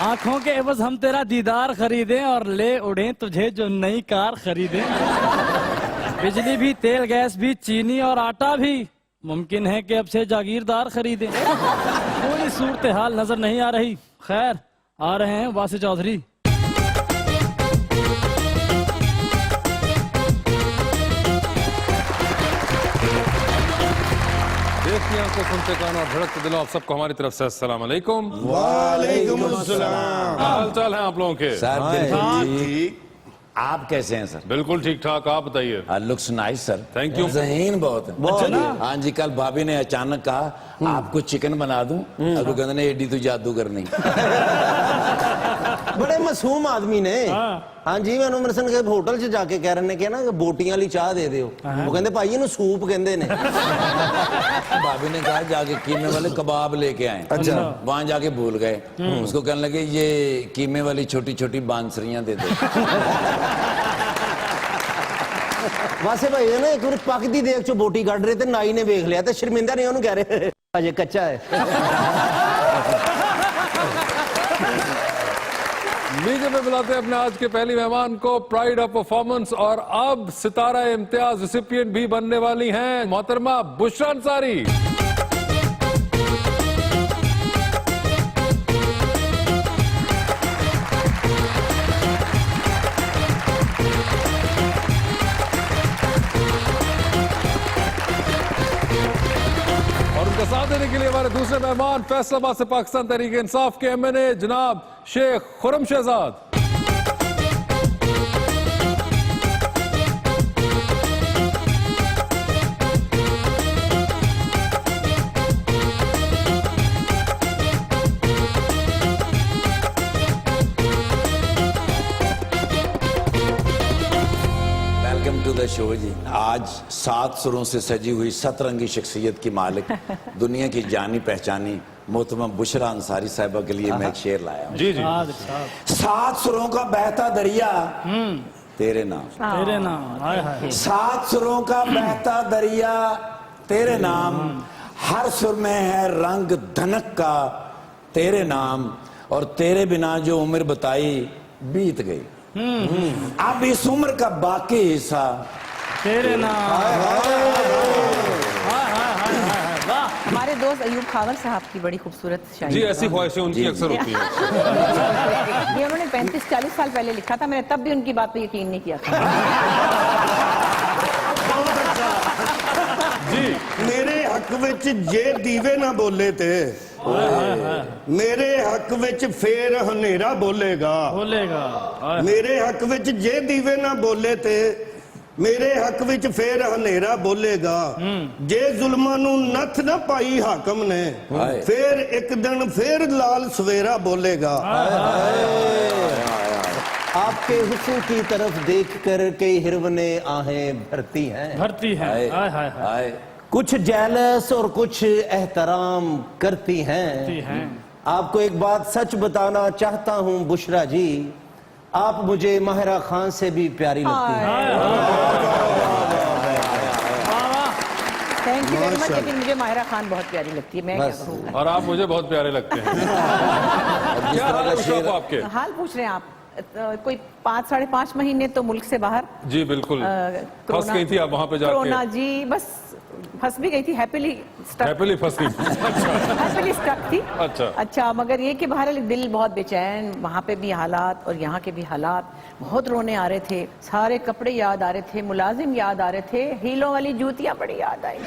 आंखों के एवज हम तेरा दीदार खरीदें और ले उड़ें तुझे जो नई कार खरीदें। बिजली भी, तेल गैस भी, चीनी और आटा भी, मुमकिन है कि अब से जागीरदार खरीदें। कोई सूरत हाल नजर नहीं आ रही। खैर, आ रहे हैं वासी चौधरी। देखती आंखों, सुनते कान और धड़कते दिलों, आप सबको हमारी तरफ से अस्सलाम वालेकुम। वालेकुम अस्सलाम। हाल चाल है आप लोगों के? सर बिल्कुल ठीक। आप कैसे हैं सर? बिल्कुल ठीक ठाक, आप बताइए। Looks nice sir. Thank you. ज़हीन बहुत है। अच्छा ना? हाँ जी, कल भाभी ने अचानक कहा आपको चिकन बना दूं, अभी कहते ने एडी तो जादू करनी। बड़े मासूम आदमी ने। हाँ जी, मैं अमृतसर के होटल च जाके कह रहे ने कि ना बोटियां वाली चाह दे दियो। वो कहते भाई इन्हें सूप कहते ने। भाभी ने कहा जाके कीमे वाले कबाब लेके आए। अच्छा, वहां जाके भूल गए। उसको कहने लगे ये कीमे वाली छोटी छोटी बांसुरियां दे दो। वासे भाई ने एक बार पकदी देख चो बोटी काट रहे थे, नाई ने देख लिया तो शर्मिंदा नहीं उन्होंने कह रहे अजय कच्चा है। लीजिए में बुलाते हैं अपने आज के पहली मेहमान को, प्राइड ऑफ परफॉर्मेंस और अब सितारा इम्तियाज रेसिपिएंट भी बनने वाली हैं मोहतरमा बुशरा अंसारी। और उनका साथ देने के लिए हमारे दूसरे मेहमान फैसलाबाद से पाकिस्तान तहरीक इंसाफ के एमएनए जनाब Sheikh Khurram Shahzad. Welcome to the show ji. आज 7 सुरों से सजी हुई सतरंगी शख्सियत की मालिक, दुनिया की जानी पहचानी मोहतरमा बुशरा अंसारी साहिबा के लिए मैं एक शेर लाया हूं। जी जी। 7 सुरों का बहता दरिया तेरे नाम, तेरे नाम। हाय हाय। 7 सुरों का बहता दरिया तेरे नाम, हर सुर में है रंग धनक का तेरे नाम, और तेरे बिना जो उम्र बताई बीत गई, अब इस उम्र का बाकी हिस्सा तेरे नाम। हमारे दोस्त अयूब खावर साहब की बड़ी खूबसूरत शायरी। जी, ऐसी ख्वाहिशें उनकी अक्सर होती हैं। ये उन्होंने 35-40 साल पहले लिखा था, मैंने तब भी उनकी बात पे यकीन नहीं किया था। जी, मेरे हक विच जे दीवे ना बोले थे, मेरे हक विच फेर हनेरा बोलेगा। मेरे हक विच जे दीवे ना बोले थे, मेरे हक विच फेर हनेरा बोलेगा। जे जुल्मां नू नथ ना पाई हाकम ने, फिर एक दिन फिर लाल सवेरा बोलेगा। आपके हुस्न की तरफ देख कर कई हिरवने आहें भरती हैं। हाय हाय हाय। कुछ जेलस और कुछ एहतराम करती हैं। आपको एक बात सच बताना चाहता हूं बुशरा जी, आप मुझे माहिरा खान से भी प्यारी लगती हैं। थैंक यू वेरी मच, लेकिन मुझे माहिरा खान बहुत प्यारी लगती है। मैं क्या कहूँ। और आप मुझे बहुत प्यारे लगते हैं। क्या हाल है उषा को आपके? हाल पूछ रहे हैं आप? कोई 5-5.5 महीने तो मुल्क से बाहर। जी बिल्कुल। फंस गई थी आप वहां पे जाके? कोरोना जी, बस फंस भी गई थी, हैप्पीली फंस गई। हैप्पीली स्टक थी। अच्छा, मगर ये कि बहरहाल दिल बहुत बेचैन, वहाँ पे भी हालात और यहाँ के भी हालात, बहुत रोने आ रहे थे, सारे कपड़े याद आ रहे थे, मुलाजिम याद आ रहे थे, हीलों वाली जूतियाँ बड़ी याद आई।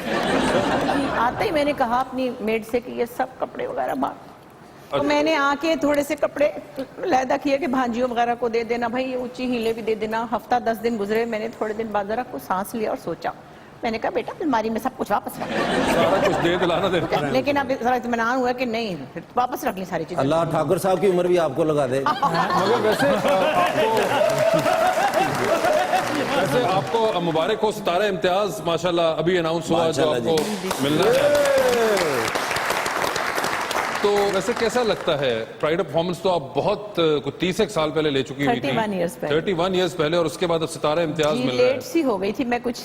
आते ही मैंने कहा अपनी मेड से कि ये सब कपड़े वगैरह बात, तो मैंने आके थोड़े से कपड़े लैदा किए कि भांजियों वगैरह को दे देना, भाई ये ऊंची हीले भी दे देना। हफ्ता 10 दिन गुजरे, मैंने थोड़े दिन बाद जरा को सांस लिया और सोचा, मैंने कहा बेटा अलमारी में सब कुछ वापस रख, सारा कुछ दे दिलाना दे। लेकिन अब जरा इत्मीनान हुआ कि नहीं, फिर वापस रख ली सारी चीजें। अल्लाह ठाकुर साहब की उम्र भी आपको लगा दे। मगर वैसे आपको मुबारक हो, सितारा इम्तियाज, माशाल्लाह अभी अनाउंस हुआ जो आपको मिलना है। तो वैसे कैसा लगता है प्राइड ऑफ परफॉर्मेंस? तो आप बहुत कुछ 30 साल पहले ले चुकी हुई थी, 31 years पहले। 31 ईयर्स पहले, और उसके बाद अब सितारा इम्तियाज जी, मिल रहा है। लेट सी हो गई थी मैं कुछ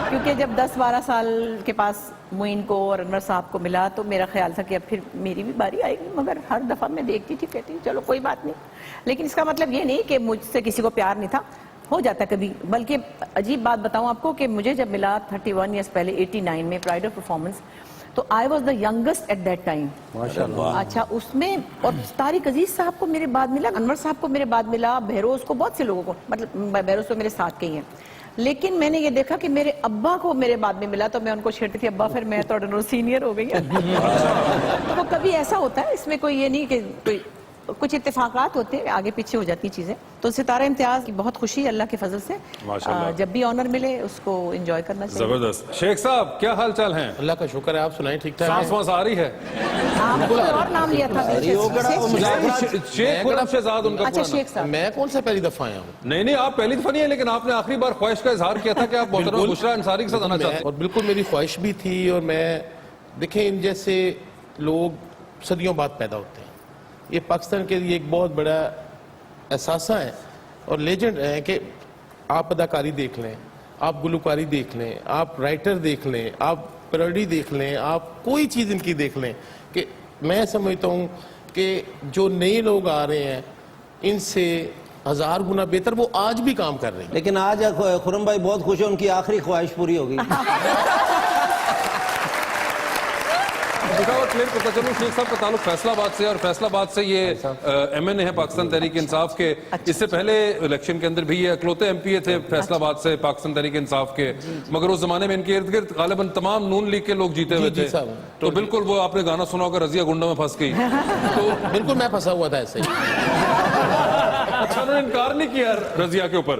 क्योंकि जब 10-12 साल के पास मोइन को और अनवर साहब को मिला तो मेरा ख्याल था कि अब फिर मेरी भी बारी आएगी, मगर हर दफा मैं देखती थी, कहती चलो कोई बात नहीं। लेकिन इसका मतलब ये नहीं कि मुझसे किसी को प्यार नहीं था, हो जाता कभी। बल्कि अजीब बात बताऊं आपको कि मुझे जब मिला 31 ईयर्स पहले 89 में प्राइड ऑफ परफॉर्मेंस, तो I was the youngest at that time. माशाल्लाह। अच्छा, उसमें और तारिक अजीज साहब को मेरे बाद मिला, अनवर साहब को मेरे बाद मिला, बहरोज को, बहुत से लोगों को, मतलब बहरोज तो मेरे साथ के ही हैं। लेकिन मैंने ये देखा कि मेरे अब्बा को मेरे बाद में मिला तो मैं उनको छेड़ती थी, अब्बा फिर मैं तो सीनियर हो गई तो वो कभी ऐसा होता है, इसमें कोई ये नहीं कि कोई कुछ इत्तेफाकात होते हैं, आगे पीछे हो जाती चीजें। तो सितारा इम्तियाज की बहुत खुशी है अल्लाह के फजल से, माशाल्लाह। जब भी ऑनर मिले उसको एंजॉय करना चाहिए। जबरदस्त। शेख साहब क्या हाल चाल हैं? अल्लाह का शुक्र है, आप सुनाए ठीक ठाक सांस वांस आ रही है? आपने कोई और नाम लिया था अरे वो कड़ा वो शेख खुर्रम शहजाद उनका अच्छा, पूरा शेख है। साहब। मैं कौन सा पहली दफा आया हूँ? नहीं नहीं, आप पहली दफा नहीं है, लेकिन आपने आखिरी बार ख्वाहिश का इजहार किया था कि आप मोहतरमा बुशरा अंसारी के साथ आना चाहते हैं। और बिल्कुल मेरी ख्वाहिश भी थी, और मैं देखें इन जैसे लोग सदियों बाद पैदा होते हैं, ये पाकिस्तान के लिए एक बहुत बड़ा एहसासा है और लेजेंड है कि आप अदाकारी देख लें, आप गुलकारी देख लें, आप राइटर देख लें, आप पैरोडी देख लें, आप कोई चीज़ इनकी देख लें, कि मैं समझता हूँ कि जो नए लोग आ रहे हैं इनसे 1000 गुना बेहतर वो आज भी काम कर रहे हैं। लेकिन आज खुरम भाई बहुत खुश है, उनकी आखिरी ख्वाहिश पूरी हो गई। क्लियर पता चलूं, शेख साहब का ताल्लुक फैसलाबाद से, और फैसलाबाद से ये MNA है पाकिस्तान तहरीक इंसाफ के। इससे पहले इलेक्शन के अंदर भी ये अकलौते MP थे फैसलाबाद से पाकिस्तान तहरीक इंसाफ के, मगर उस जमाने में इनके इर्द गिर्द गालिबन तमाम नून लीग के लोग जीते हुए थे। तो बिल्कुल वो आपने गाना सुना होगा, रजिया गुंडा में फंस गई। तो बिल्कुल मैं फंसा हुआ था ऐसे ही। अच्छा, उन्होंने इनकार नहीं किया रजिया के ऊपर,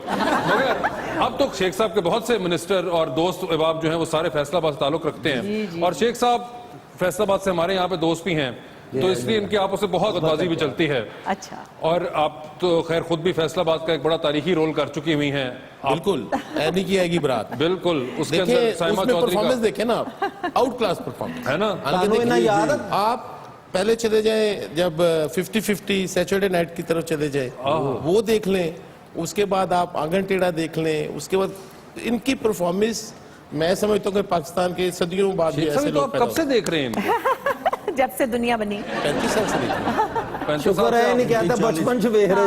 मगर अब तो शेख साहब के बहुत से मिनिस्टर और दोस्त अहबाब जो हैं वो सारे फैसलाबाद से ताल्लुक रखते हैं, और शेख साहब फैसलाबाद से हमारे यहाँ पे दोस्त भी हैं, तो इसलिए इनकी आपस में बहुत बदबाजी भी चलती है। अच्छा, और आप तो खैर खुद भी फैसलाबाद का एक बड़ा तारीखी रोल कर चुकी हुई हैं। बिल्कुल नहीं की आएगी बारात। बिल्कुल, उसके देखिए अंदर साइमा उसमें चौधरी परफॉर्मेंस का देखे ना आप, आउट क्लास परफॉर्मेंस है ना। आप पहले चले जाए जब 50-50 सैटरडे नाइट की तरफ चले जाए, वो देख लें, उसके बाद आप आंगन टेढ़ा देख लें, उसके बाद इनकी परफॉर्मेंस मैं समझता हूँ कि पाकिस्तान के सदियों बाद भी ऐसे तो लोग आप पैदा कब से देख रहे हैं इनको? जब से दुनिया बनी 35 साल से देख रहे हैं। 35 शुक्र साल से है आप- नहीं कहता बचपन से बेह रहे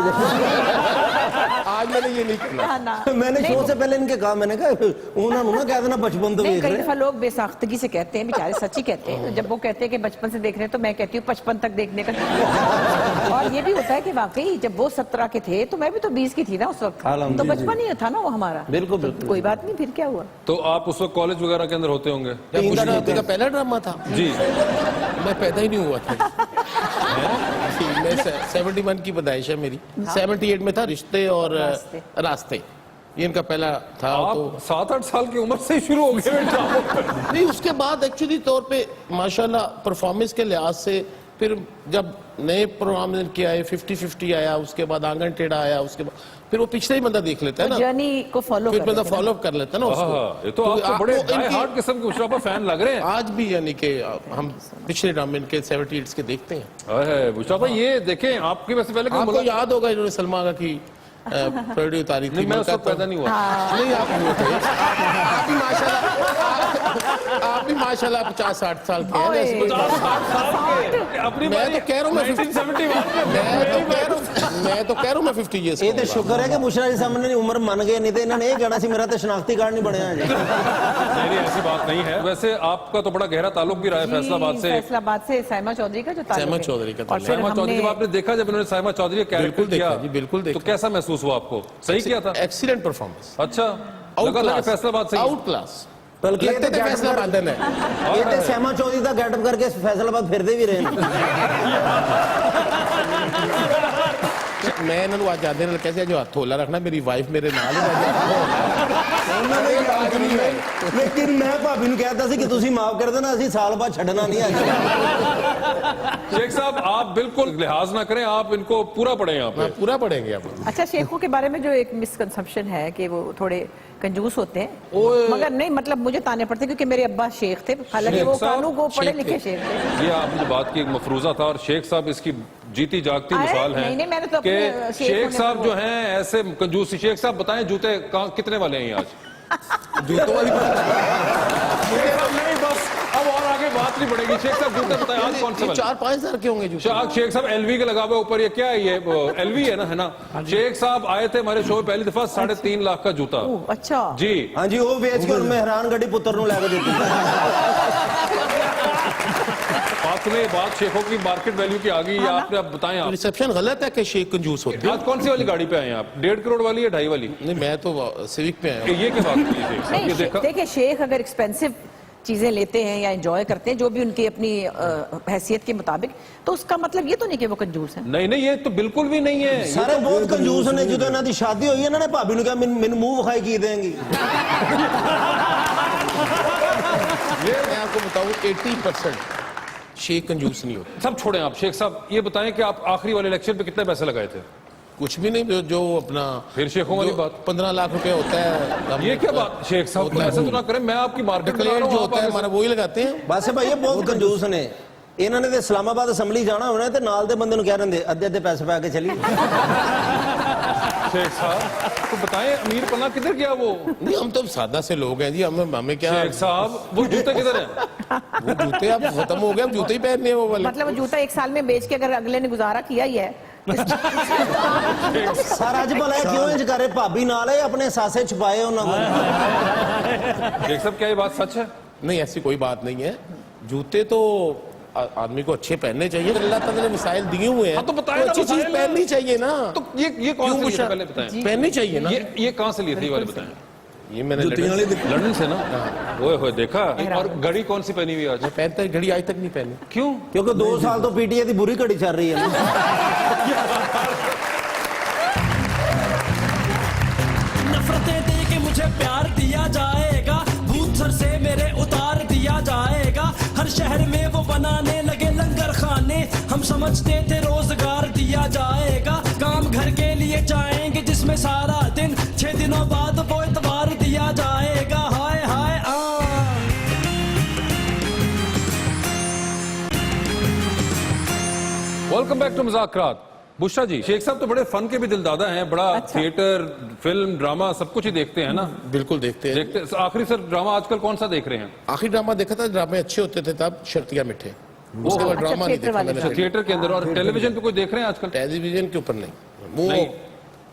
आज मैंने ये नहीं किया। हाँ ना। मैंने नहीं, शो से पहले इनके कहा, मैंने कहा उन्होंने ना कह देना बचपन तो नहीं, बेह कई रहे। दफा लोग बेसाख्तगी से कहते हैं, बेचारे सच्ची कहते हैं। जब वो कहते हैं कि बचपन से देख रहे हैं तो मैं कहती हूँ 55 तक देखने का। और ये भी होता है कि वाकई जब वो 17 के थे तो मैं भी तो 20 की थी ना उस वक्त, तो बचपन ही था ना वो हमारा। बिल्कुल बिल्कुल। कोई बात नहीं, फिर क्या हुआ। तो आप उस वक्त कॉलेज वगैरह के अंदर होते होंगे? जब बुशरा का पहला ड्रामा था, जी, मैं पैदा ही नहीं हुआ था। मैं 71 की पैदाइश है मेरी, 78 में था रिश्ते और रास्ते, ये इनका पहला था। आप तो 7-8 साल की उम्र से ही शुरू हो गए बेटा। नहीं, उसके बाद एक्चुअली तौर पे माशाल्लाह परफॉर्मेंस के लिहाज से फिर जब नए प्रोग्राम इनके आए, 50-50 आया, उसके बाद आंगन टेढ़ा आया, उसके बाद फिर वो पिछले ही बंदा देख लेता है ना, जर्नी को फॉलो फिर बंदा फॉलो अप कर लेता है ना उसको। ये तो आप तो बड़े इनकी- डाई हार्ड किस्म के बुशरा पर फैन लग रहे हैं। आज भी यानी कि हम पिछले ड्रामे इनके 78 के देखते हैं। अरे बुशरा भाई, ये देखें आपकी वैसे पहले आपको याद होगा इन्होंने सलमा आगा की पैरोडी उतारी थी। नहीं, मैं उस वक्त पैदा नहीं हुआ। नहीं, आप हुए थे। आप भी माशाल्लाह 50-60 साल के हैं वैसे तो। अपनी मैं तो कह रहा हूँ मैं 1971 मैं तो कह रहा हूँ मैं 50 ईयर्स ये तो शुक्र है कि बुशरा जी सामने नहीं उम्र मान गए, नहीं तो इन्होंने ये कहना सी मेरा तो शनाख्ती कार्ड नहीं बनया है। नहीं, ऐसी बात नहीं है। वैसे आपका तो बड़ा गहरा ताल्लुक भी रहा है फैसलाबाद से। फैसलाबाद से साइमा चौधरी का जो ताल्लुक साइमा है। चौधरी का और ताल्लुक। फिर साइमा चौधरी, जब आपने देखा, जब इन्होंने साइमा चौधरी का कैरेक्टर बिल्कुल देखा किया जी, बिल्कुल देखा। तो कैसा महसूस हुआ आपको? सही किया था? एक्सीलेंट परफॉर्मेंस, अच्छा, आउट लगा था कि क्लास, फैसलाबाद से आउट क्लास। बल्कि लगता था फैसलाबाद है। ये तो श्यामा चौधरी का गेटअप करके फैसलाबाद फिरते भी रहे। मैं इन्होंने आज आते हैं कैसे जो हथोला रखना मेरी वाइफ मेरे नाल ਉਹਨਾਂ ਨੇ ਯਾਦ ਨਹੀਂ ਹੈ। ਲੇਕਿਨ ਮੈਂ ਭਾਬੀ ਨੂੰ ਕਹਿਤਾ ਸੀ ਕਿ ਤੁਸੀਂ ਮਾਫ ਕਰ ਦੇਣਾ, ਅਸੀਂ ਸਾਲ ਬਾਅਦ ਛੱਡਣਾ ਨਹੀਂ ਅੱਜ। शेख साहब आप बिल्कुल लिहाज ना करें, आप इनको पूरा पढ़ें यहाँ पे। पूरा पढ़ेंगे आप। अच्छा, शेखों के बारे में जो एक मिसकंसेप्शन है कि वो थोड़े कंजूस होते हैं, मगर नहीं, मतलब मुझे ताने पड़ते क्योंकि मेरे अब्बा शेख थे, हालांकि वो कानू को पढ़े लिखे शेख थे। ये आपने जो बात की एक मफरूजा था, और शेख साहब इसकी जीती जागती मिसाल है नहीं, मैंने तो कि अपने शेख साहब जो हैं ऐसे कंजूस। शेख साहब बताएं जूते कितने वाले हैं आज? जूतों वाली नहीं, बस अब और आगे बात नहीं बढ़ेगी। शेख साहब जूते बताएं आज कौन से वाले? 4-5 हजार के होंगे जूते। शेख साहब एलवी के लगा हुए ऊपर, ये क्या है? ये एलवी है ना? शेख साहब आए थे हमारे शो में पहली दफा, 3.5 लाख का जूता। अच्छा जी हाँ जी, वो बेच के और मेहरान गढ़ी पुत्र ਨੂੰ ਲੈ ਕੇ ਦਿੱਤੀ। बात में बात शेखों की मार्केट वैल्यू की आ गई। आपने अब बताएं आप रिसेप्शन गलत है कि शेख कंजूस होते हैं। आज कौन सी वाली गाड़ी पे आए हैं आप? 1.5 करोड़ वाली या 2.5 वाली? नहीं, मैं तो सिविक पे आया हूँ। ये क्या बात की शेख साहब? ये नहीं, देखा देखिए, शेख अगर एक्सपेंसिव चीजें लेते हैं या एंजॉय करते हैं जो भी उनकी अपनी हैसियत के मुताबिक, तो उसका मतलब ये तो नहीं कि वो कंजूस है। नहीं नहीं, ये तो बिल्कुल भी नहीं है। ਸਾਰੇ ਬਹੁਤ ਕੰਜੂਸ ਨੇ। ਜਦੋਂ ਇਹਨਾਂ ਦੀ ਸ਼ਾਦੀ ਹੋਈ, ਇਹਨਾਂ ਨੇ ਭਾਬੀ ਨੂੰ ਕਿਹਾ ਮੈਨੂੰ ਮੂੰਹ ਵਿਖਾਈ ਕੀ ਦੇਂਗੀ। मैं आपको बताऊं 80% शेख कंजूस नहीं होते। सब छोड़ें आप। शेख साहब ये बताएं कि आप आखिरी वाले इलेक्शन पे कितने पैसे लगाए थे? कुछ भी नहीं, जो अपना फिर शेखों वाली जो बात। 15 लाख रुपए होता है। ये क्या बात शेख साहब? होता है। ऐसा तो ना करें, मैं आपकी मार्केट डिक्लेयर जो होता है हमारा वही लगाते हैं। ਬਸ ਭਾਈ ਇਹ ਬਹੁਤ ਕੰਜੂਸ ਨੇ। ਇਹਨਾਂ ਨੇ ਤੇ ਇਸਲਾਮਾਬਾਦ ਅਸੈਂਬਲੀ ਜਾਣਾ ਹੋਣਾ ਤੇ ਨਾਲ ਦੇ ਬੰਦੇ ਨੂੰ ਕਹਿ ਦਿੰਦੇ ਅੱਧੇ ਅੱਧੇ ਪੈਸੇ ਪਾ ਕੇ ਚਲੀ। शेख साहब तो बताएं, अमीर पन्ना किधर गया वो? नहीं, हम तो सादा से लोग हैं जी, हमें क्या। शेख साहब वो जूते किधर हैं? वो जूते अब खत्म हो गए, अब जूते ही पहनने हैं वो वाले। मतलब वो जूता 1 साल में बेच के अगर अगले ने गुजारा किया ही है। ਸਰ ਅੱਜ ਭਲਾ ਇਹ ਕਿਉਂ ਇੰਜ ਕਰੇ? ਭਾਬੀ ਨਾਲ ਹੈ ਆਪਣੇ ਸਾਸੇ ਛੁਪਾਏ ਉਹਨਾਂ ਕੋਲ। शेख साहब क्या ये बात सच है? नहीं, ऐसी कोई बात नहीं है। जूते तो आदमी को अच्छे पहनने चाहिए। अल्लाह ताला ने मिसाइल दिए हुए हैं, हाँ, तो बताएं तो ना, अच्छी चीज मिसाइल पहननी चाहिए ना। तो ये कौन क्यों सी मुशा- पहले बताएं। पहननी चाहिए ना। ये कहाँ से लिए थे? ये वाले बताएं। ये मैंने लंदन से ना? ओए होए, देखा। और घड़ी कौन सी पहनी हुई है आज? मैं पहनता ही घड़ी आज तक नहीं पहनी। क्यों? ਕਿਉਂਕਿ 2 ਸਾਲ ਤੋਂ ਪੀਟੀਏ ਦੀ ਬੁਰੀ ਘੜੀ ਚੱਲ ਰਹੀ ਹੈ। नफरतें दे के मुझे प्यार दिया जाएगा, भूत सर से मेरे उतार दिया जाएगा। हर शहर में वो बनाने लगे लंगर खाने, हम समझते थे रोजगार दिया जाएगा। काम घर के लिए जाएंगे जिसमें सारा दिन, 6 दिनों बाद वो इतवार दिया जाएगा। Hi hi welcome back to Muzakrat. Bushra ji, Sheikh साहब तो बड़े फन के भी दिलदादा हैं, बड़ा थिएटर, फिल्म, ड्रामा सब कुछ ही देखते हैं ना? बिल्कुल देखते हैं। देखते। आखिरी सर ड्रामा आजकल कौन सा देख रहे हैं? आखिरी ड्रामा देखा था, ड्रामे अच्छे होते थे तब, शर्तिया मिठे। उसके बाद ड्रामा नहीं थिएटर देखा वाले मैंने। थिएटर के अंदर। और टेलीविजन पे कोई देख रहे हैं आजकल? टेलीविजन के ऊपर नहीं, वो नहीं,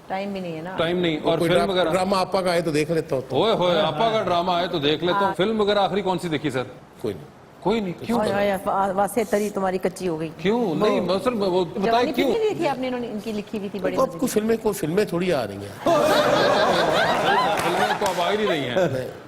टाइम भी नहीं है ना। टाइम नहीं। और कोई फिल्म वगैरह? ड्रामा आपा का आए तो देख लेता हूँ। ओए होए, आपा का ड्रामा है तो देख लेता हूँ। फिल्म वगैरह आखिरी कौन सी देखी सर? कोई नहीं। कोई नहीं। क्यों? वासे तरी तुम्हारी कच्ची हो गई। क्यों नहीं? सर वो बताए जवानी क्यों? फिल्म नहीं देखी आपने? इनकी लिखी हुई थी बड़ी अब कोई फिल्में थोड़ी आ रही हैं। फिल्में तो अब आ ही नहीं रही हैं।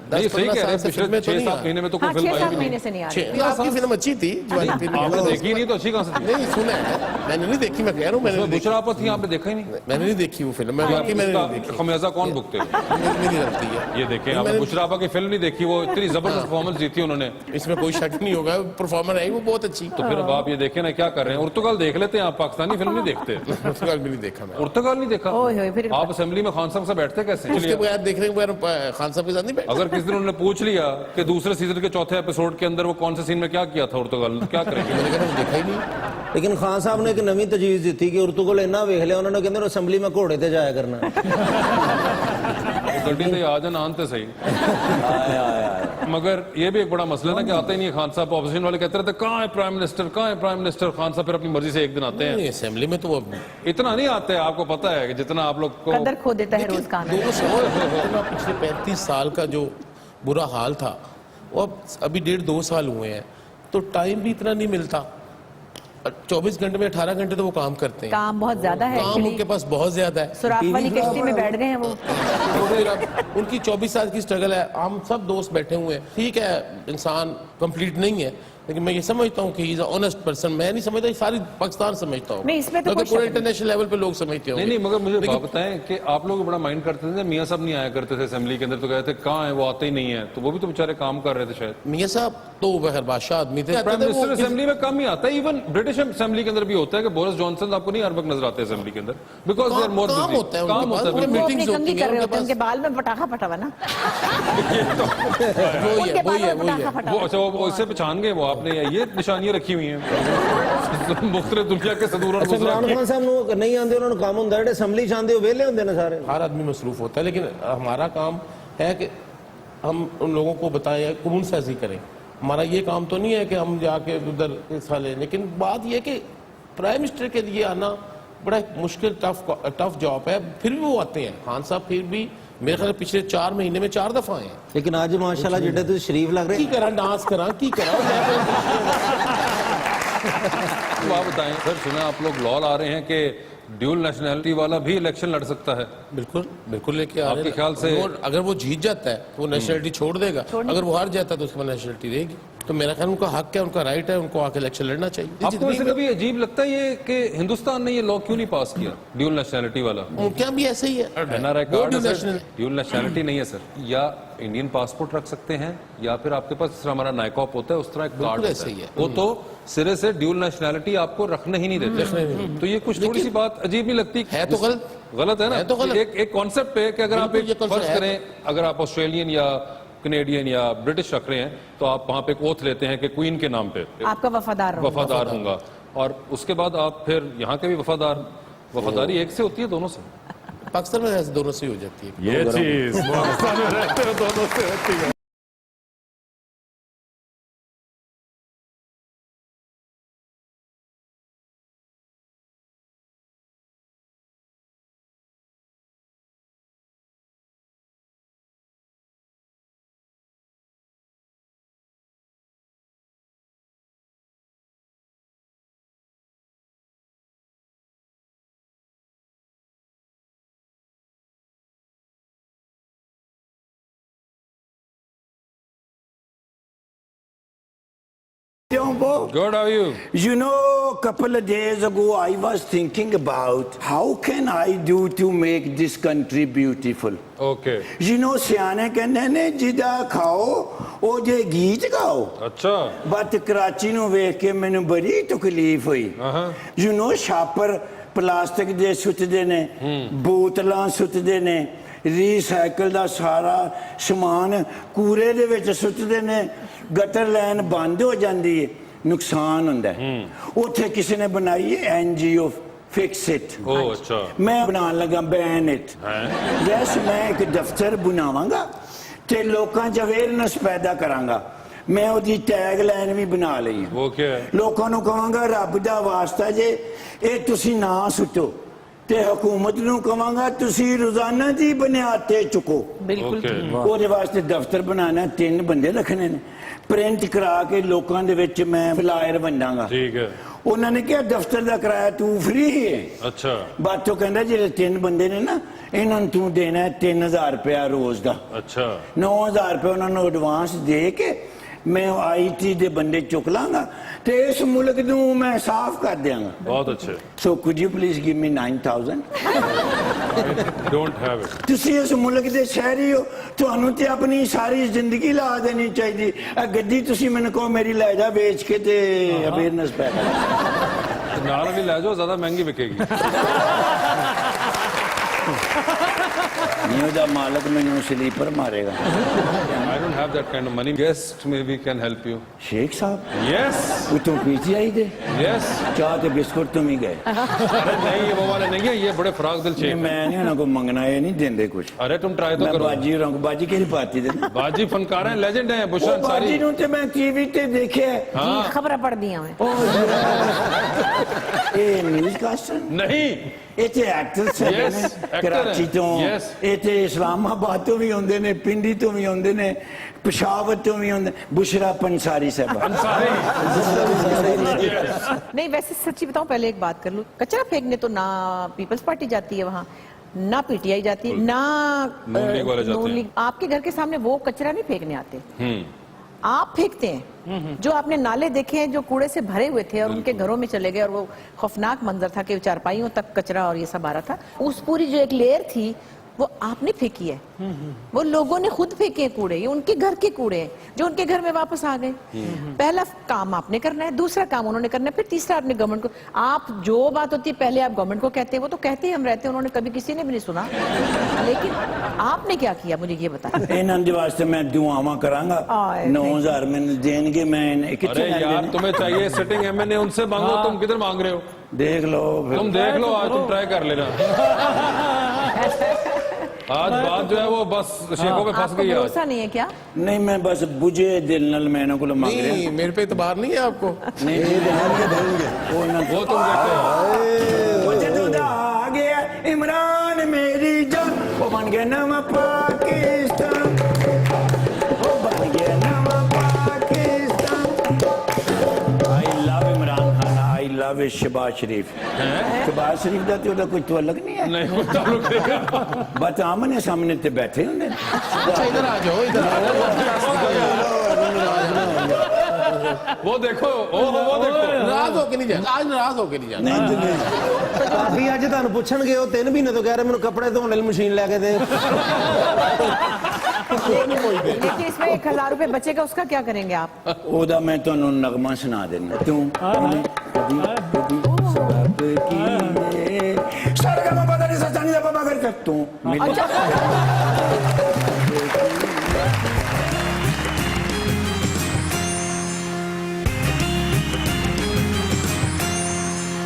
नहीं, सही 10-15 कह रहे हैं, साल से पिछले फिल्में तो 6-7 नहीं महीने में तो कोई हाँ, फिल्म आई 6-7 भी महीने नहीं। से नहीं आ रही। आपकी फिल्म अच्छी थी, जवानी फिल्म। आपने देखी नहीं तो अच्छी कहाँ से थी? नहीं, सुना है, मैंने नहीं देखी। मैं कह रहा हूँ मैंने नहीं देखी। बुशरा आपस थी, आपने देखा ही नहीं? मैंने नहीं देखी वो फिल्म, मैं वाकई मैंने नहीं देखी। खमियाजा कौन भुगते? मेरी नहीं लगती है। ये देखें, आपने बुशरा आपा की फिल्म नहीं देखी, वो इतनी जबरदस्त परफॉर्मेंस दी थी उन्होंने। इसमें कोई शक नहीं होगा, परफॉर्मर है वो बहुत अच्छी। तो फिर अब आप ये देखें ना क्या कर रहे हैं। उर्तुगाल देख लेते हैं आप, पाकिस्तानी फिल्म नहीं देखते? पुर्तगाल भी नहीं देखा मैं। उर्तुगाल नहीं देखा? ओए होए, फिर आप असेंबली में खान साहब से बैठते कैसे? उसके चलिए, बगैर देखने के बगैर खान साहब के साथ नहीं बैठा। अगर किसी दिन उन्होंने पूछ लिया कि दूसरे सीजन के चौथे एपिसोड के अंदर वो कौन से सीन में क्या किया था उर्तुगाल, क्या करेंगे? मैंने कहा देखा ही नहीं। ਲੇਕਿਨ ਖਾਨ ਸਾਹਿਬ ਨੇ ਇੱਕ ਨਵੀਂ ਤਜਵੀਜ਼ ਦਿੱਤੀ ਕਿ ਉਰਤੂ ਕੋਲ ਇੰਨਾ ਵੇਖ ਲਿਆ ਉਹਨਾਂ ਨੇ, ਕਹਿੰਦੇ ਅਸੈਂਬਲੀ में ਘੋੜੇ ਤੇ ਜਾਇਆ ਕਰਨਾ। गड्डी से आ जाना आनते सही। मगर ये भी एक बड़ा मसला है ना कि आते ही नहीं है खान साहब। ऑपोजिशन वाले कहते रहते कहाँ है प्राइम मिनिस्टर, कहाँ है प्राइम मिनिस्टर? खान साहब फिर अपनी मर्जी से एक दिन आते हैं। नहीं, असेंबली में तो वो इतना नहीं आते हैं, आपको पता है कि जितना आप लोग को कदर खो देता है रोज का आना। 2 साल पिछले 35 साल का जो बुरा हाल था, वो अब अभी 1.5-2 साल हुए हैं, तो टाइम भी इतना नहीं मिलता। 24 घंटे में 18 घंटे तो वो काम करते हैं। काम बहुत ज्यादा है काम actually। उनके पास बहुत ज्यादा है। सुराख वाली कश्ती में बैठ गए हैं वो। तो फिर अब उनकी 24 साल की स्ट्रगल है, हम सब दोस्त बैठे हुए हैं। ठीक है, इंसान कंप्लीट नहीं है, लेकिन मैं ये समझता हूँ कि he is a honest person. मैं नहीं समझता, ये सारी पाकिस्तान समझता हूँ। नहीं, इसमें तो बल्कि कोई पूरे शक नहीं। इंटरनेशनल लेवल पे लोग समझते होंगे। नहीं मगर मुझे लेकिन बात बताएं कि आप लोग बड़ा माइंड करते थे, मियां साहब नहीं आया करते थे असेंबली के अंदर, तो कहते थे कहाँ है वो, आते ही नहीं है, तो वो भी तो बेचारे काम कर रहे थे शायद। मियां साहब तो बहर बादशाह आदमी थे। प्राइम मिनिस्टर असेंबली में कम ही आता है, इवन ब्रिटिश असेंबली के अंदर भी होता है कि बोरिस जॉनसन आपको नहीं हर वक्त नजर आते असेंबली के अंदर, बिकॉज दे आर मोर काम बिजी। होता है उनके काम पास, होता है उनके बिल्कुल। वो अपनी मीटिंग्स कंघी होती कर रहे हैं होते हैं, उनके बाल में पटाखा फटा हुआ ना। वही उनके है बालों में वही है। पटाखा फटा वो हुआ। अच्छा वो इससे पहचान गए वो, आपने ये निशानियां रखी हुई हैं मुख्तलिफ दुनिया के सदूर और अच्छा गुजरात इमरान के। खान साहब ਨੂੰ ਨਹੀਂ ਆਉਂਦੇ, ਉਹਨਾਂ ਨੂੰ ਕੰਮ ਹੁੰਦਾ, ਜਿਹੜੇ ਅਸੈਂਬਲੀ ਚ ਆਉਂਦੇ ਉਹ ਵਿਹਲੇ ਹੁੰਦੇ ਨੇ ਸਾਰੇ। हर आदमी मसरूफ होता है, लेकिन हमारा काम है कि हम उन लोगों को बताएं, कानून साजी करें। हमारा ये काम तो नहीं है कि हम जाके उधर हिस्सा लें, लेकिन बात यह कि प्राइम मिनिस्टर के लिए आना बड़ा एक मुश्किल टफ जॉब है। फिर भी वो आते हैं खान साहब, फिर भी मेरे ख्याल पिछले 4 महीने में 4 दफा आए हैं। लेकिन आज माशाल्लाह जिड्डे ਤੁਸੀਂ ਸ਼ਰੀਫ ਲੱਗ ਰਹੇ। की करा डांस करा की करा। तो आप बताएं सर, सुना आप लोग लॉ ला रहे हैं कि ड्यूल नेशनैलिटी वाला भी इलेक्शन लड़ सकता है। बिल्कुल बिल्कुल लेके आ रहे आपके हैं। ख्याल से अगर वो जीत जाता है तो वो नेशनलिटी छोड़ देगा, अगर वो हार जाता है तो उसके बाद नेशनलिटी रहेगी। तो मेरा ख्याल उनका हक है, उनका राइट है, उनको आके इलेक्शन लड़ना चाहिए। आपको वैसे कभी अजीब लगता है ये कि हिंदुस्तान ने ये लॉ क्यों नहीं पास किया ड्यूल नेशनैलिटी वाला? उनका भी ऐसे ही है। एनआरआई वो कार्ड dual है national- सर, ड्यूल नेशनैलिटी नहीं है सर। या इंडियन पासपोर्ट रख सकते हैं, या फिर आपके पास जिस तरह हमारा नाइकॉप होता है उस तरह एक कार्ड बिल्कुल होता ऐसे ही है। वो तो सिरे से ड्यूल नेशनैलिटी आपको रखने ही नहीं देते। तो ये कुछ थोड़ी सी बात अजीब नहीं लगती? है तो गलत। गलत है ना? है तो गलत। एक कॉन्सेप्ट पे कि अगर आप बिल्कुल, ये एक concept फर्ज है। करें, अगर आप ऑस्ट्रेलियन या कनेडियन या ब्रिटिश रख रहे हैं तो आप वहां पे एक ओथ लेते हैं कि क्वीन के नाम पे आपका वफादार रहूंगा। वफादार होऊंगा, और उसके बाद आप फिर यहाँ के भी वफादार। वफादारी एक से होती है दोनों से? पाकिस्तान में ऐसे दोनों से ही हो जाती है। ये चीज पाकिस्तान में रहते हो दोनों से होती है। Good, how are you? You know, a couple of days ago, I was thinking about how can I do to make this country beautiful. Okay. You know, ਸਿਆਣੇ ਕਹਿੰਦੇ ਨੇ ਜਿਹਦਾ ਖਾਓ ਉਹ ਜੇ ਗੀਤ ਗਾਓ। अच्छा। ਬਟ ਕਰਾਚੀ ਨੂੰ ਵੇਖ ਕੇ ਮੈਨੂੰ ਬੜੀ ਤਕਲੀਫ ਹੋਈ। You know, ਛਾਪਰ ਪਲਾਸਟਿਕ ਦੇ ਸੁੱਟਦੇ ਨੇ, ਬੋਤਲਾਂ ਸੁੱਟਦੇ ਨੇ, ਰੀਸਾਈਕਲ ਦਾ ਸਾਰਾ ਸਮਾਨ ਕੂੜੇ ਦੇ ਵਿੱਚ ਸੁੱਟਦੇ ਨੇ, ਗਟਰ ਲਾਈਨ ਬੰਦ ਹੋ ਜਾਂਦੀ ਹੈ, ਨੁਕਸਾਨ ਹੁੰਦਾ ਹੈ। ਉੱਥੇ ਕਿਸੇ ਨੇ ਬਣਾਈ ਹੈ NGO ਫਿਕਸ ਇਟ। ओ अच्छा। ਮੈਂ ਬਣਾਉਣ ਲੱਗਾ ਬੈਨ ਇਟ। ਯੈਸ, ਮੈਂ ਇੱਕ ਦਫ਼ਤਰ ਬਣਾਵਾਂਗਾ ਤੇ ਲੋਕਾਂ 'ਚ ਅਵੇਅਰਨੈਸ ਪੈਦਾ ਕਰਾਂਗਾ। ਮੈਂ ਉਹਦੀ ਟੈਗ ਲਾਈਨ ਵੀ ਬਣਾ ਲਈ ਹੈ। वो क्या है? ਲੋਕਾਂ ਨੂੰ ਕਹਾਂਗਾ ਰੱਬ ਦਾ ਵਾਸਤਾ ਜੇ ਇਹ ਤੁਸੀਂ ਨਾ ਸੁੱਟੋ, ਤੇ ਹਕੂਮਤ ਨੂੰ ਕਹਾਂਗਾ ਤੁਸੀਂ ਰੋਜ਼ਾਨਾ ਦੀ ਬੁਨਿਆਦ ਤੇ ਚੁੱਕੋ। बिल्कुल Okay। ਉਹਦੇ ਵਾਸਤੇ ਦਫ਼ਤਰ ਬਣਾਉਣਾ, 3 ਬੰਦੇ ਰੱਖਣੇ ਨੇ, ਪ੍ਰਿੰਟ ਕਰਾ ਕੇ ਲੋਕਾਂ ਦੇ ਵਿੱਚ ਮੈਂ ਫਲਾਇਰ ਵੰਡਾਂਗਾ। ठीक है। ਉਹਨਾਂ ਨੇ ਕਿਹਾ ਦਫ਼ਤਰ ਦਾ ਕਿਰਾਇਆ ਤੂੰ ਫ੍ਰੀ ਹੈ। अच्छा। ਬਾਤੋਂ ਕਹਿੰਦਾ ਜਿਹੜੇ 3 ਬੰਦੇ ਨੇ ਨਾ ਇਹਨਾਂ ਨੂੰ ਤੂੰ ਦੇਣਾ 3000 ਰੁਪਇਆ ਰੋਜ਼ ਦਾ। अच्छा। 9000 ਰੁਪਏ ਉਹਨਾਂ ਨੂੰ ਐਡਵਾਂਸ ਦੇ ਕੇ ਮੈਂ IT ਦੇ ਬੰਦੇ ਚੁੱਕ ਲਾਂਗਾ ਤੇ ਇਸ ਮੁਲਕ ਨੂੰ ਮੈਂ ਸਾਫ਼ ਕਰ ਦਿਆਂਗਾ। बहुत अच्छे। So could you please give me 9000। Don't have it। ਤੁਸੀਂ ਇਸ ਮੁਲਕ ਦੇ ਸ਼ਹਿਰੀ ਹੋ, ਤੁਹਾਨੂੰ ਤੇ ਆਪਣੀ ਸਾਰੀ ਜ਼ਿੰਦਗੀ ਲਾ ਦੇਣੀ ਚਾਹੀਦੀ। ਇਹ ਗੱਡੀ ਤੁਸੀਂ ਮੈਨੂੰ ਕਹੋ ਮੇਰੀ ਲੈ ਜਾ ਵੇਚ ਕੇ ਤੇ ਅਵੇਅਰਨੈਸ ਪੈਦਾ। नाल भी ले जाओ, ज्यादा महंगी बिकेगी। ਨਹੀਂ ਉਹਦਾ ਮਾਲਕ ਮੈਨੂੰ sleeper ਮਾਰੇਗਾ। I don't have that kind of money. Guest maybe can help you. Sheikh Sahib Yes। ਉਤੋਂ PGI ਦੇ Yes। ਚਾਹ ਤੇ ਬਿਸਕੁਟ ਤੋਂ ਵੀ ਗਏ। अरे नहीं, ये वो वाले नहीं है, ये बड़े फराक दिल चाहिए। ਮੈਂ नहीं ਉਹਨਾਂ ਕੋ ਮੰਗਣਾ, ਇਹ ਨਹੀਂ ਦਿੰਦੇ ਕੁਝ। अरे तुम ट्राई तो ਮੈਂ करो। ਬਾਜੀ ਰੰਗ ਬਾਜੀ ਕਿਹੜੀ ਪਾਰਟੀ ਦੇ ਨੇ? बाजी फनकार हैं, लेजेंड हैं, बुशरा ਉਹ ਬਾਜੀ अंसारी। ਨੂੰ ਤੇ ਮੈਂ TV ਤੇ ਦੇਖਿਆ। जी खबर पढ़ दी हमें। ਇਹ ਨਿਊਜ਼ ਕਾਸਟਰ नहीं। ਇਹ ਤੇ ਐਕਟਰਸ Yes, ਨੇ actor ਕਰਾਚੀ ਹੈ। ਤੋਂ। Yes। ਇਹ ਤੇ ਇਸਲਾਮਾਬਾਦ ਤੋਂ ਵੀ ਹੁੰਦੇ ਨੇ, ਪਿੰਡੀ ਤੋਂ ਵੀ ਹੁੰਦੇ ਨੇ, ਪਿਸ਼ਾਵਰ ਤੋਂ ਵੀ ਹੁੰਦੇ। ਬੁਸ਼ਰਾ ਪੰਸਾਰੀ ਸਾਹਿਬ। अंसारी। नहीं, वैसे सच्ची बताऊं, पहले एक बात कर लूं, कचरा फेंकने तो ना पीपल्स पार्टी जाती है वहाँ, ना PTI जाती है, ना नून लीग वाले जाते हैं। नून लीग। आपके घर के सामने वो कचरा नहीं फेंकने आते। आप फेंकते हैं। जो आपने नाले देखे हैं जो कूड़े से भरे हुए थे और उनके घरों में चले गए और वो खौफनाक मंजर था कि चारपाइयों तक कचरा और ये सब आ रहा था, उस पूरी जो एक लेयर थी वो आपने फेंकी है, वो लोगों ने खुद फेंके हैं कूड़े, ये उनके घर के कूड़े हैं जो उनके घर में वापस आ गए। पहला काम आपने करना है, दूसरा काम उन्होंने करना है, फिर तीसरा आपने गवर्नमेंट को। आप जो बात होती है पहले आप गवर्नमेंट को कहते हैं, वो तो कहते ही हम रहते हैं, उन्होंने कभी किसी ने भी नहीं सुना। लेकिन आपने क्या किया मुझे ये बताया। इन्हां दे वास्ते मैं दुआवां करांगा, 9000 मैंने देंगे, मैं अरे यार तुम्हें चाहिए सिटिंग एमएनए, उनसे मांगो, तुम किधर मांग रहे हो? देख लो फिर। तुम देख लो, आज तुम ट्राई कर लेना। आज बात जो है वो बस शेखों पे फंस आपको गई है। भरोसा नहीं है क्या? नहीं मैं बस बुझे दिल नाल मैंने को मांग रहा नहीं, मेरे पे इतबार नहीं है आपको। नहीं देंगे वो तुम देखो। वो जदों दा आ गया इमरान मेरी जान, वो बन गया नवा पाकिस्तान, वो बन गया नवा Pakistan. I love Imran Khan, I love Shahbaz Sharif. Shahbaz Sharif का तो कोई ताल्लुक नहीं है, नहीं वो ताल्लुक नहीं है। बस आमने सामने ते बैठे होंगे। अच्छा इधर आ जाओ, इधर आ जाओ। वो देखो, वो देखो। नाराज होके नहीं जाना, आज नाराज होके नहीं जाना। काफी आज ਤੁਹਾਨੂੰ ਪੁੱਛਣਗੇ ਉਹ 3 ਮਹੀਨੇ ਤੋਂ ਕਹਿ ਰਹੇ ਮੈਨੂੰ ਕੱਪੜੇ ਧੋਣ ਲਈ ਮਸ਼ੀਨ ਲੈ ਕੇ ਦੇ। लेकिन इसमें 1000 रुपए बचेगा, उसका क्या करेंगे आप? ओदा मैं ਤੁਹਾਨੂੰ नगमा सुना देना। तू सब की सरगम पता नहीं सच्चा नहीं बाबा कर तू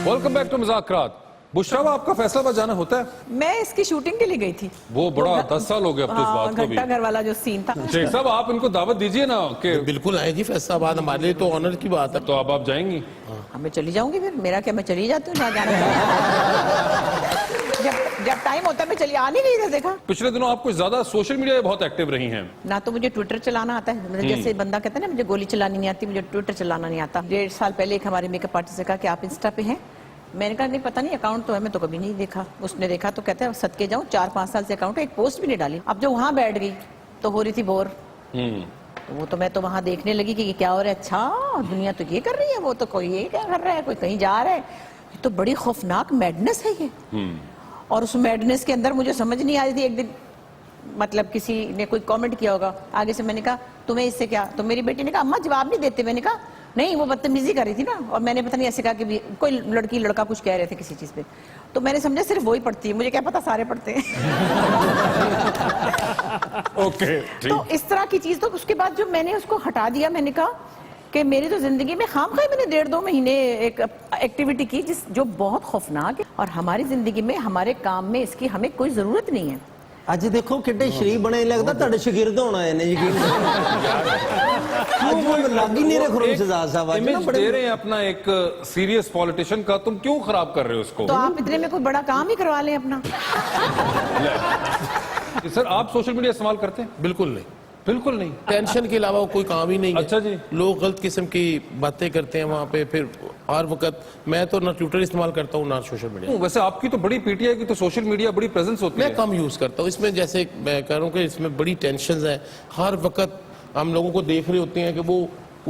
welcome back to Muzakrat. Bushra, आपका फैसलाबाद जाना होता है? मैं इसकी शूटिंग के लिए गई थी। वो बड़ा 10 साल हो गया अब तो इस बात को भी। घंटा घर वाला जो सीन था। शेख साहब आप इनको दावत दीजिए ना कि बिल्कुल आए जी, फैसलाबाद हमारे लिए तो ऑनर की बात है। तो अब आप जाएंगी? हाँ, मैं चली जाऊंगी, फिर मेरा क्या, मैं चली जाती हूँ जहाँ जाना। जब टाइम होता है मैं चली, आ नहीं रही इधर देखा। पिछले दिनों आप कुछ ज्यादा सोशल मीडिया पे बहुत एक्टिव रही हैं। ना तो मुझे ट्विटर चलाना आता है, मतलब जैसे बंदा कहता है ना मुझे गोली चलानी नहीं आती, मुझे ट्विटर चलाना नहीं आता। 1.5 साल पहले एक हमारे मेकअप आर्टिस्ट से कहा कि आप इंस्टा पे हैं, मैंने कहा नहीं पता नहीं, अकाउंट तो है, मैं तो कभी नहीं देखा। उसने देखा तो कहता है सदके जाऊं, 4-5 साल से अकाउंट है, एक पोस्ट भी नहीं डाली। अब जो वहां बैठ गई तो हो रही थी बोर, वो तो मैं तो वहां देखने लगी कि ये क्या हो रहा है, अच्छा दुनिया तो ये कर रही है, वो तो कोई ये क्या कर रहा है, कोई कहीं जा रहा है, ये तो बड़ी खौफनाक मैडनेस है ये। और उस मैडनेस के अंदर मुझे समझ नहीं आ रही थी। एक दिन मतलब किसी ने कोई कमेंट किया होगा आगे से, मैंने कहा तुम्हें इससे क्या, तो मेरी बेटी ने कहा अम्मा जवाब नहीं देते। मैंने कहा नहीं, वो बदतमीजी कर रही थी ना, और मैंने पता नहीं ऐसे कहा कि कोई लड़की लड़का कुछ कह रहे थे किसी चीज पे, तो मैंने समझा सिर्फ वही पढ़ती है, मुझे क्या पता सारे पढ़ते हैं। ओके, तो इस तरह की चीज, तो उसके बाद जो मैंने उसको हटा दिया, मैंने कहा कि मेरी तो जिंदगी में खामखा मैंने 1.5-2 महीने एक एक्टिविटी की जो बहुत खौफनाक है, और हमारी जिंदगी में हमारे काम में इसकी हमें कोई जरूरत नहीं है। ਅੱਜ ਦੇਖੋ ਕਿੱਡੇ ਸ਼ਰੀਫ ਬਣੇ, ਲੱਗਦਾ ਤੁਹਾਡੇ ਸ਼ਾਗਿਰਦ ਹੋਣ ਆਏ ਨੇ ਯਕੀਨ क्यों ਲੱਗ ही नहीं रहे खुर्रम शहजाद साहब आज ना इमेज बड़े। दे रहे हैं अपना एक सीरियस पॉलिटिशियन का, तुम क्यों खराब कर रहे हो उसको? तो आप इतने में कोई बड़ा काम ही करवा लें अपना। सर आप सोशल मीडिया इस्तेमाल करते हैं? बिल्कुल नहीं, बिल्कुल नहीं। टेंशन के अलावा कोई काम ही नहीं है। अच्छा जी। लोग गलत किस्म की बातें करते हैं वहाँ पे, फिर हर वक्त मैं तो ना ट्विटर इस्तेमाल करता हूँ ना सोशल मीडिया। वैसे आपकी तो बड़ी पीटीआई की तो सोशल मीडिया बड़ी प्रेजेंस होती मैं है। कम यूज करता हूँ इसमें, जैसे मैं कह रहा हूँ कि इसमें बड़ी टेंशन है। हर वक्त हम लोगों को देख रहे होते हैं कि वो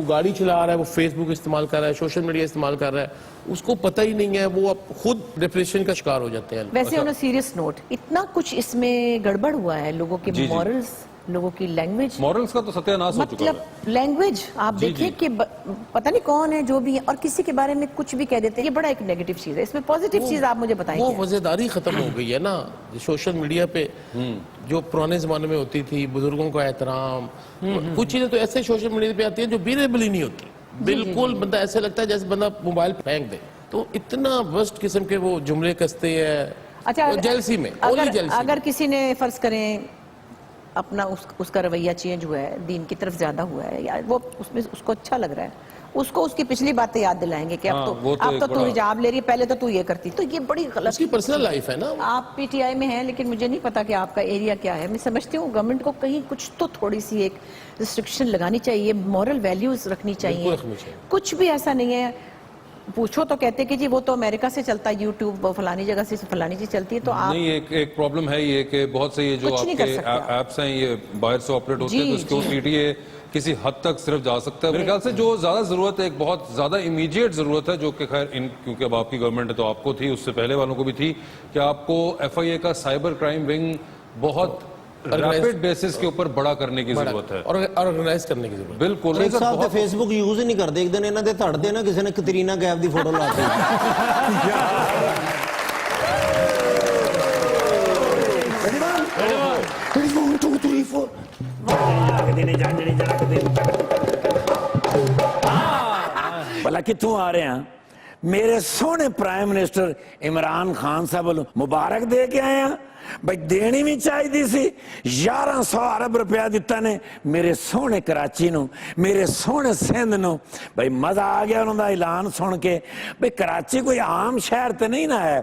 गाड़ी चला रहा है, वो फेसबुक इस्तेमाल कर रहा है, सोशल मीडिया इस्तेमाल कर रहा है, उसको पता ही नहीं है, वो अब खुद डिप्रेशन का शिकार हो जाते हैं। वैसे ऑन अ सीरियस नोट, इतना कुछ इसमें गड़बड़ हुआ है, लोगों के मॉरल्स, लोगों की लैंग्वेज, मॉरल्स का तो सत्यानाश हो चुका है। मतलब लैंग्वेज आप देखिए कि पता नहीं कौन है जो भी है, और किसी के बारे में कुछ भी कह देते हैं, ये बड़ा एक नेगेटिव चीज है। इसमें पॉजिटिव चीज आप मुझे बताएं। वो वजहदारी खत्म हो गई है ना सोशल मीडिया पे, जो पुराने जमाने में होती थी, बुजुर्गों का एहतराम, कुछ चीजें तो ऐसे सोशल मीडिया पे आती है जो बीरेबल ही नहीं होती, बिल्कुल बंदा ऐसे लगता है जैसे बंदा मोबाइल फेंक दे। तो इतना वर्स्ट किस्म के वो जुमले कसते हैं। अच्छा, जेलसी में, अगर किसी ने फर्ज करें अपना उसका रवैया चेंज हुआ है, दीन की तरफ ज्यादा हुआ है, या वो उसमें उसको अच्छा लग रहा है, उसको उसकी पिछली बातें याद दिलाएंगे कि अब तो तू हिजाब ले रही है, पहले तो तू ये करती, तो ये बड़ी गलत। उसकी पर्सनल लाइफ है ना। आप पीटीआई में हैं, लेकिन मुझे नहीं पता कि आपका एरिया क्या है। मैं समझती हूँ गवर्नमेंट को कहीं कुछ तो थोड़ी सी एक रिस्ट्रिक्शन लगानी चाहिए, मॉरल वैल्यूज रखनी चाहिए। कुछ भी ऐसा नहीं है पूछो तो कहते कि जी वो तो अमेरिका से चलता है, यूट्यूब फलानी जगह से फलानी चीज चलती है, तो आप नहीं, एक प्रॉब्लम है ये कि बहुत से ये जो कुछ नहीं कर आपके सकते आप। ऐप्स हैं ये बाहर से ऑपरेट होते हैं, जी, तो उसके जी। पीटीए किसी हद तक सिर्फ जा सकता है। मेरे ख्याल से जो ज्यादा जरूरत है, एक बहुत ज्यादा इमीडिएट जरूरत है, जो कि खैर क्योंकि अब आपकी गवर्नमेंट है तो आपको थी, उससे पहले वालों को भी थी, कि आपको एफआईए का साइबर क्राइम विंग बहुत रैपिड बेसिस के ऊपर बड़ा करने की जरूरत है, और ऑर्गेनाइज करने की जरूरत बिल्कुल। एक साहब तो फेसबुक यूज ही नहीं करते, एक दिन इन्हों के धड़ते ना किसी ने कतरीना कैफ की फोटो ला भला कितों आ रहे हैं? मेरे सोहने प्राइम मिनिस्टर इमरान खान साहब वालों मुबारक दे के आए हैं। भाई देनी भी चाहिए सी। 1100 अरब रुपया दिता ने मेरे सोहने कराची नु, मेरे सोहने सिंध नु। भाई मजा आ गया उन्होंने ऐलान सुन के। भाई कराची कोई आम शहर तो नहीं ना है,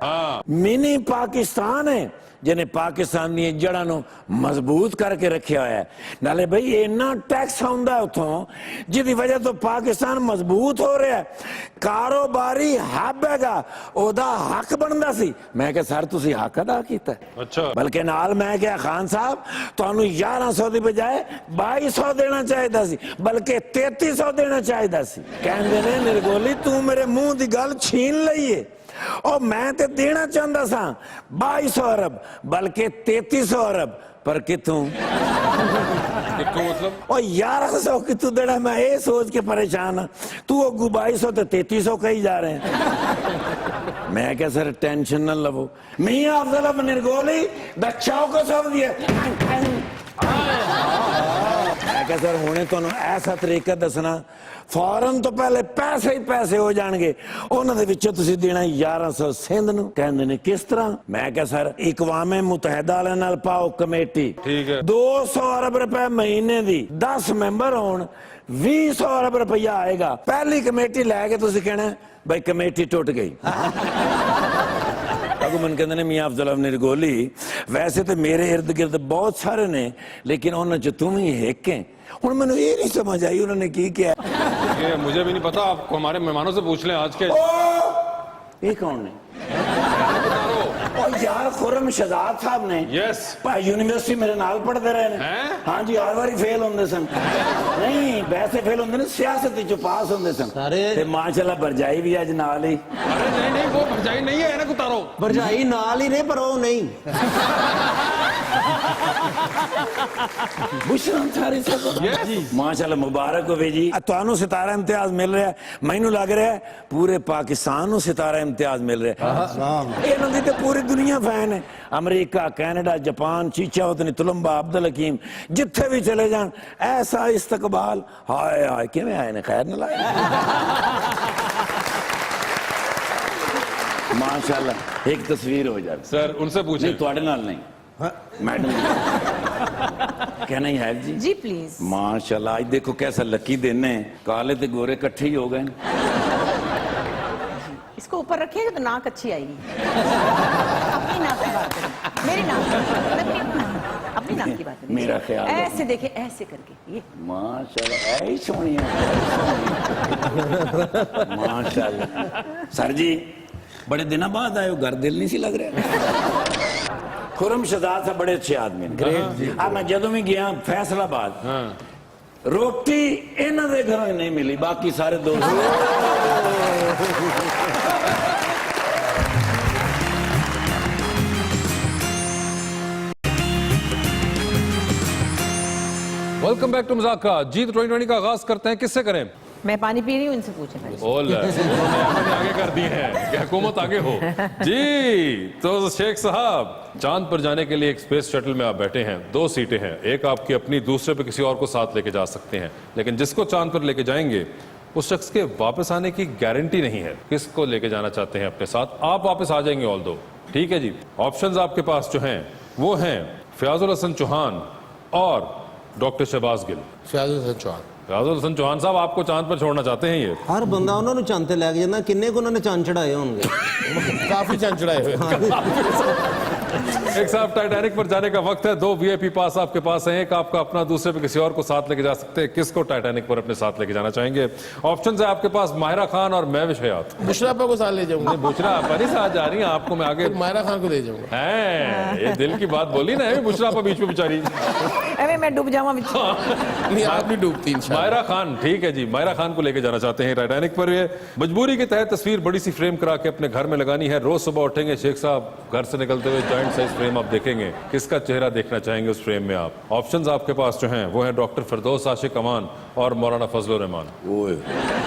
मिनी पाकिस्तान है जिन्हें पाकिस्तान दी जड़ां नूं मजबूत करके रखा होया है। नाले भाई इन्ना टैक्स आउंदा उतों जिहदी वजह तो पाकिस्तान मजबूत हो रहा है। कारोबारी हब हैगा, ओदा हक बनदा सी। मैं कहा सर तुसी हक अदा कीता। अच्छा। बल्कि नाल मैं क्या खान साहब तुहानूं 1100 की बजाय 2200 देना चाहिए सी, बल्कि 3300 देना चाहिए सी। कहंदे ने निर्गोली तू मेरे मुंह की गल छीन लई है। और मैं तो देना चाहता सा 2200 अरब, बल्कि 3300 अरब, पर कितों मतलब और 1100 कितों देना, मैं ये सोच के परेशान हाँ। तू अगू 2200 तो 3300 कही जा रहे हैं। मैं क्या सर टेंशन न लवो, मियां अफजल अब निर्गोली बच्चाओं को सब दिया। मैं क्या सर होने तो ऐसा तरीका दसना फौरन तो पहले पैसे ही पैसे हो जाएंगे। उन्होंने विचों तुसी देना 1100 सिंध नूं। कहंदे ने किस तरह? मैं क्या सर इकवामे मुतहदा वाले नाल पाओ कमेटी, ठीक है। 200 अरब रुपए महीने दी 10 मैंबर होण 200 अरब रुपया आएगा। पहली कमेटी लैके तुसी कहना भाई कमेटी टुट गई। मन कहते ने मियां अफजल निर्गोली वैसे तो मेरे इर्द गिर्द बहुत सारे ने, लेकिन उन्होंने जो तुम ही एक है। हुण मैनूं ये नहीं समझ आई उन्होंने की किया। ये मुझे भी नहीं पता, आपको हमारे मेहमानों से पूछ लें आज के। ये कौन ने? और यार खुरम शहजाद साहब ने। यस। यूनिवर्सिटी मेरे नाल पढ़ते रहे ने। हाँ जी, हर बारी फेल होंदे सन। नहीं वैसे फेल होंदे ने, सियासत चो पास होंदे सन। ते माशाल्लाह भरजाई भी अज नाल ही। अरे नहीं वो भरजाई नहीं है ना, उतारो। भरजाई नाल ही ने पर वो नहीं। माशाल्लाह मुबारक हो जी। तुहानू सितारा इम्तियाज मिल रहा है, मैनू लग रहा है पूरे पाकिस्तान नू सितारा इम्तियाज मिल रहा है। इन्हां दी ते पूरी दुनिया फैन है। अमरीका, कैनेडा, जापान, चीचा उतनी तुलंबा, अब्दुल हकीम, जिथे भी चले जान ऐसा इस्तकबाल। हाय हाय किवें आए ने, खैर न लाए। माशाल्लाह एक तस्वीर हो जाए सर उनसे पूछे। नहीं तुहाडे नाल नहीं मैडम कहना ही है जी। जी प्लीज। माशाल्लाह आज देखो कैसा लकी दिन है, काले ते गोरे इकट्ठे ही हो गए। इसको ऊपर रखिएगा तो नाक अच्छी आएगी। अपनी नाक की बात करें, मेरी नाक अपनी नाक की बात करें। मेरा ख्याल ऐसे देखे, ऐसे करके ये माशाल्लाह ऐ सोनी माशाल्लाह। सर जी बड़े दिनों बाद आए हो, घर दिल नहीं सी लग रहा। खुरम शहजाद साहब बड़े अच्छे आदमी ग्रेट। अब मैं जदों भी गया फैसलाबाद, रोटी इन्हां दे घरों नहीं मिली, बाकी सारे दोस्त। वेलकम बैक टू मज़ाक़ा। जीत 2020 का आगाज करते हैं, किससे करें? मैं पानी पी रही हूँ, इनसे पूछे पहले। उन्होंने आगे कर दी है कि हुकूमत आगे हो जी। तो शेख साहब चांद पर जाने के लिए एक स्पेस शटल में आप बैठे हैं, 2 सीटें हैं, एक आपकी अपनी, दूसरे पे किसी और को साथ लेके जा सकते हैं। लेकिन जिसको चांद पर लेके जाएंगे उस शख्स के वापस आने की गारंटी नहीं है। किसको लेके जाना चाहते हैं अपने साथ? आप वापस आ जाएंगे ऑल दो, ठीक है जी। ऑप्शंस आपके पास जो हैं वो हैं फयाजुल हसन चौहान और डॉक्टर शहबाज गिल। फयाजुल हसन चौहान। फयाजुल हसन चौहान साहब आपको चांद पर छोड़ना चाहते हैं? ये हर बंदा उन्होंने चांद ते लैके जाना, किन्ने को उन्होंने चांद चढ़ाए होंगे? काफी चंद चढ़ाए हुए। एक साहब, टाइटैनिक पर जाने का वक्त है। 2 VIP पास आपके पास हैं, एक आपका अपना, दूसरे पे किसी और को साथ लेके जा सकते हैं। किसको टाइटैनिक पर अपने साथ लेके जाना चाहेंगे? ऑप्शन है आपके पास माहिरा खान और महविश हयात। बुशरा आपा को साथ ले जाऊंगा। बुशरा आपा नहीं साथ जा रही हैं, आपको मैं आगे माहिरा खान को ले जाऊंगा। हैं, ये दिल की बात बोली ना, बुशरा आपा बीच में बेचारी। अरे मैं डूब जाऊंगा नहीं, आप नहीं डूबती इंशाल्लाह। माहिरा खान, ठीक है जी, माहिरा खान को लेके जाना चाहते हैं टाइटैनिक पर। ये मजबूरी के तहत तस्वीर बड़ी सी फ्रेम करा के अपने घर में लगानी है। रोज सुबह उठेंगे शेख साहब, घर से निकलते हुए जॉइंट साइज फ्रेम आप देखेंगे, किसका चेहरा देखना चाहेंगे उस फ्रेम में आप? ऑप्शंस आपके पास जो हैं वो हैं डॉक्टर फिरदौस आशिक अमान और मौलाना फजलुर रहमान।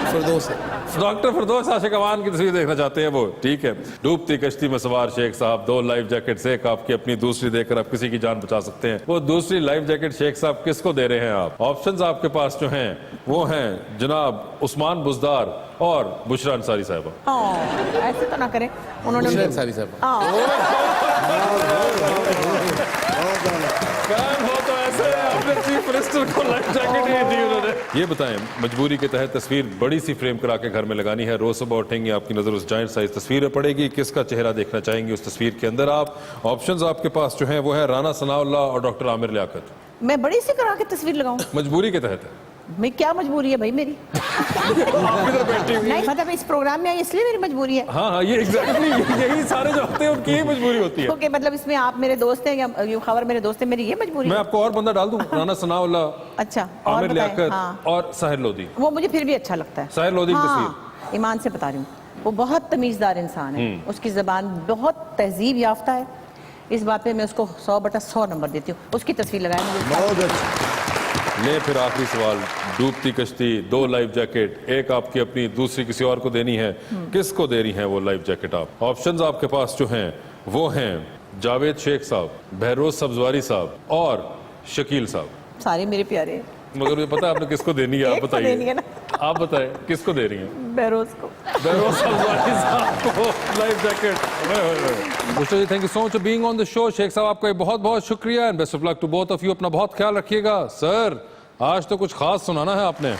फिरदौस है। डॉक्टर फिरदौस आशिक अमान की तस्वीर देखना चाहते हैं वो, ठीक है। डूबती कश्ती में सवार शेख साहब, 2 लाइफ जैकेट, एक आपकी अपनी, दूसरी देकर आप किसी की जान बचा सकते हैं। वो दूसरी लाइफ जैकेट शेख साहब किसको दे रहे हैं आप? ऑप्शंस आपके पास जो हैं वो हैं जनाब उस्मान बुजदार और बुशरा अंसारी साहबा। ऐसे तो ना करें, उन्होंने बुशरा अंसारी साहब। हो तो ऐसे अपने चीफ मिनिस्टर को लाइफ जैकेट ही दी उन्होंने। ये बताएं, मजबूरी के तहत तस्वीर बड़ी सी फ्रेम करा के घर में लगानी है। रोज सुबह उठेंगे, आपकी नजर उस जायंट साइज तस्वीर में पड़ेगी, किसका चेहरा देखना चाहेंगे उस तस्वीर के अंदर आप? ऑप्शंस आपके पास जो हैं वो है राना सनाउल्लाह और डॉक्टर आमिर लियाकत। मैं बड़ी सी करा के तस्वीर लगाऊं? मजबूरी के तहत है। मैं क्या मजबूरी है भाई मेरी? नहीं मतलब इस प्रोग्राम में आई इसलिए मेरी मजबूरी है। हाँ, ये एग्जैक्टली यही सारे जो होते हैं उनकी ही मजबूरी होती है। ओके, मतलब इसमें आप मेरे दोस्त हैं या ये खबर मेरे दोस्त हैं, मेरी ये मजबूरी मैं है? आपको और बंदा डाल दूं, राना सनाउल्लाह, अच्छा, आमिर बताएं। लियाकत हाँ। और साहिर लोधी। वो मुझे फिर भी अच्छा लगता है। साहिर लोधी की हाँ, ईमान से बता रही हूँ, वो बहुत तमीजदार इंसान है, उसकी जबान बहुत तहजीब याफ्ता है। इस बात पे मैं उसको 100/100 नंबर देती हूँ। उसकी तस्वीर लगाए मुझे। बहुत अच्छा। ले फिर आखिरी सवाल, डूबती कश्ती, 2 लाइफ जैकेट, एक आपकी अपनी, दूसरी किसी और को देनी है। किसको दे रही हैं वो लाइफ जैकेट आप? ऑप्शंस आपके पास जो हैं वो हैं जावेद शेख साहब, बहरोज सब्जवारी साहब और शकील साहब। सारे मेरे प्यारे हैं। मगर मुझे पता है आपने किसको देनी है, आप एक को देनी है बताइए। ना। आप बताएं किसको दे रही हैं? बहरोज को। बहरोज सब्जवारी साहब को life jacket. Bushra ji, thank you so much for being on the show. Sheikh साहब आपका बहुत बहुत शुक्रिया and best of luck to both of you. अपना बहुत ख्याल रखिएगा। सर, आज तो कुछ खास सुनाना है आपने।